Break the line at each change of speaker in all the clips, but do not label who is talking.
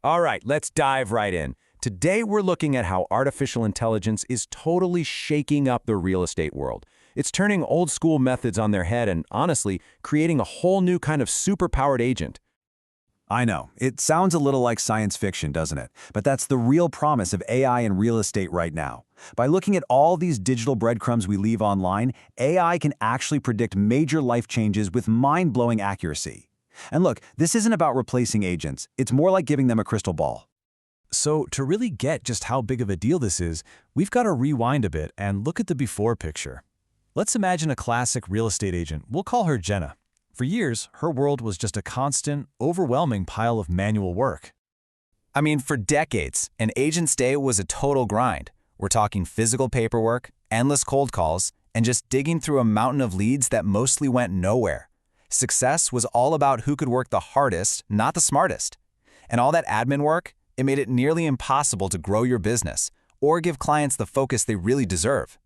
All right, let's dive right in. Today, we're looking at how artificial intelligence is totally shaking up the real estate world. It's turning old school methods on their head and, honestly, creating a whole new kind of superpowered agent.
I know, it sounds a little like science fiction, doesn't it? But that's the real promise of AI in real estate right now. By looking at all these digital breadcrumbs we leave online, AI can actually predict major life changes with mind-blowing accuracy. And look, this isn't about replacing agents. It's more like giving them a crystal ball.
So to really get just how big of a deal this is, we've got to rewind a bit and look at the before picture. Let's imagine a classic real estate agent. We'll call her Jenna. For years, her world was just a constant, overwhelming pile of manual work.
I mean, for decades, an agent's day was a total grind. We're talking physical paperwork, endless cold calls, and just digging through a mountain of leads that mostly went nowhere. Success was all about who could work the hardest, not the smartest. And all that admin work, it made it nearly impossible to grow your business or give clients the focus they really deserve.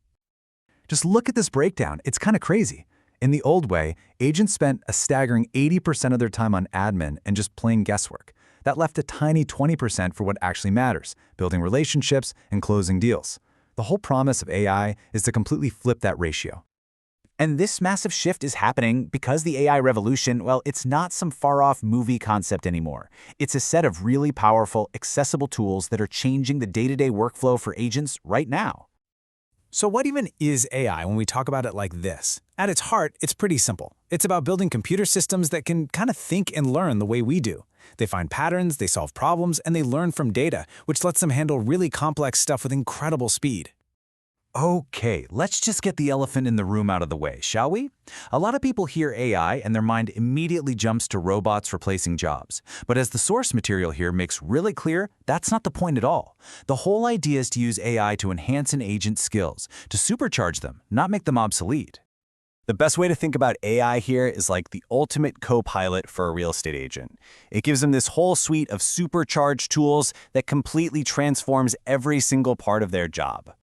Just look at this breakdown. It's kind of crazy. In the old way, agents spent a staggering 80% of their time on admin and just plain guesswork. That left a tiny 20% for what actually matters, building relationships and closing deals. The whole promise of AI is to completely flip that ratio.
And this massive shift is happening because the AI revolution, well, it's not some far-off movie concept anymore. It's a set of really powerful, accessible tools that are changing the day-to-day workflow for agents right now.
So what even is AI when we talk about it like this? At its heart, it's pretty simple. It's about building computer systems that can kind of think and learn the way we do. They find patterns, they solve problems, and they learn from data, which lets them handle really complex stuff with incredible speed.
Okay, let's just get the elephant in the room out of the way, shall we? A lot of people hear AI and their mind immediately jumps to robots replacing jobs. But as the source material here makes really clear, that's not the point at all. The whole idea is to use AI to enhance an agent's skills, to supercharge them, not make them obsolete.
The best way to think about AI here is like the ultimate co-pilot for a real estate agent. It gives them this whole suite of supercharged tools that completely transforms every single part of their job.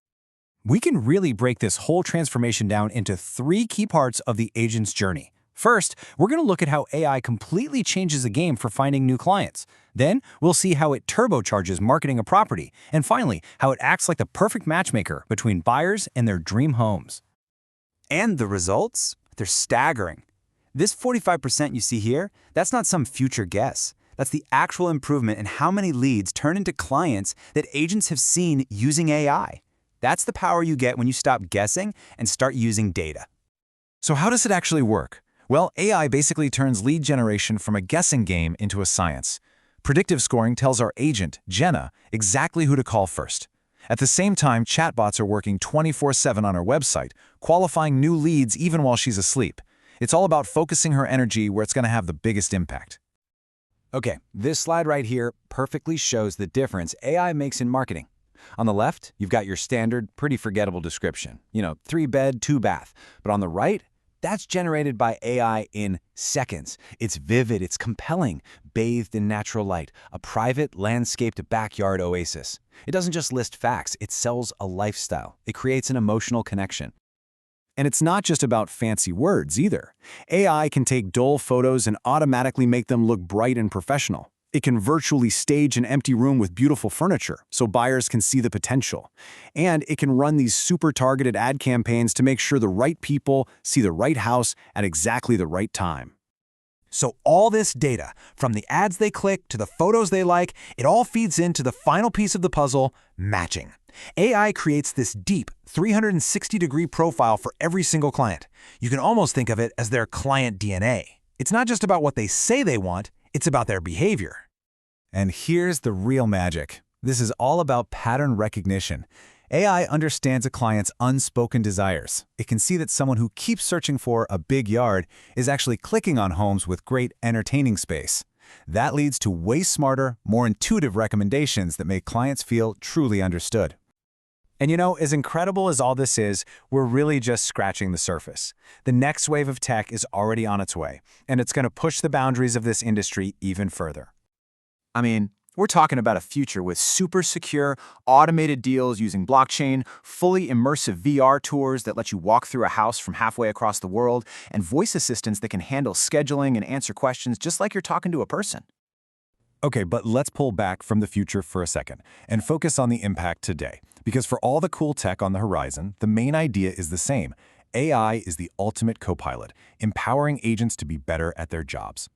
We can really break this whole transformation down into three key parts of the agent's journey. First, we're going to look at how AI completely changes the game for finding new clients. Then, we'll see how it turbocharges marketing a property. And finally, how it acts like the perfect matchmaker between buyers and their dream homes.
And the results? They're staggering. This 45% you see here, that's not some future guess. That's the actual improvement in how many leads turn into clients that agents have seen using AI. That's the power you get when you stop guessing and start using data.
So how does it actually work? Well, AI basically turns lead generation from a guessing game into a science. Predictive scoring tells our agent, Jenna, exactly who to call first. At the same time, chatbots are working 24/7 on our website, qualifying new leads even while she's asleep. It's all about focusing her energy where it's going to have the biggest impact.
Okay, this slide right here perfectly shows the difference AI makes in marketing. On the left, you've got your standard, pretty forgettable description. 3-bed, 2-bath. But on the right, that's generated by AI in seconds. It's vivid, it's compelling, bathed in natural light, a private, landscaped backyard oasis. It doesn't just list facts, it sells a lifestyle. It creates an emotional connection.
And it's not just about fancy words either. AI can take dull photos and automatically make them look bright and professional. It can virtually stage an empty room with beautiful furniture so buyers can see the potential. And it can run these super targeted ad campaigns to make sure the right people see the right house at exactly the right time.
So all this data, from the ads they click to the photos they like, it all feeds into the final piece of the puzzle, matching. AI creates this deep 360-degree profile for every single client. You can almost think of it as their client DNA. It's not just about what they say they want, it's about their behavior.
And here's the real magic. This is all about pattern recognition. AI understands a client's unspoken desires. It can see that someone who keeps searching for a big yard is actually clicking on homes with great entertaining space. That leads to way smarter, more intuitive recommendations that make clients feel truly understood.
And as incredible as all this is, we're really just scratching the surface. The next wave of tech is already on its way, and it's going to push the boundaries of this industry even further.
I mean, we're talking about a future with super secure, automated deals using blockchain, fully immersive VR tours that let you walk through a house from halfway across the world, and voice assistants that can handle scheduling and answer questions just like you're talking to a person.
Okay, but let's pull back from the future for a second and focus on the impact today. Because for all the cool tech on the horizon, the main idea is the same. AI is the ultimate co-pilot, empowering agents to be better at their jobs.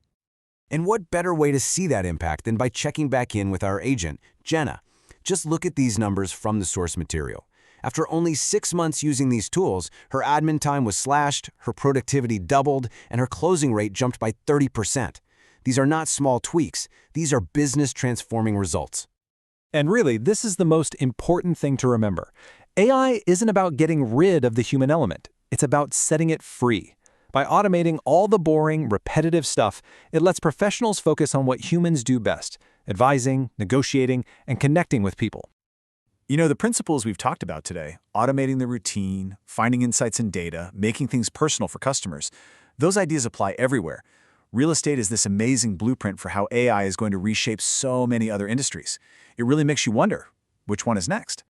And what better way to see that impact than by checking back in with our agent, Jenna? Just look at these numbers from the source material. After only 6 months using these tools, her admin time was slashed, her productivity doubled, and her closing rate jumped by 30%. These are not small tweaks. These are business-transforming results.
And really, this is the most important thing to remember. AI isn't about getting rid of the human element. It's about setting it free. By automating all the boring, repetitive stuff, it lets professionals focus on what humans do best: advising, negotiating, and connecting with people.
You know, the principles we've talked about today, automating the routine, finding insights in data, making things personal for customers, those ideas apply everywhere. Real estate is this amazing blueprint for how AI is going to reshape so many other industries. It really makes you wonder, which one is next?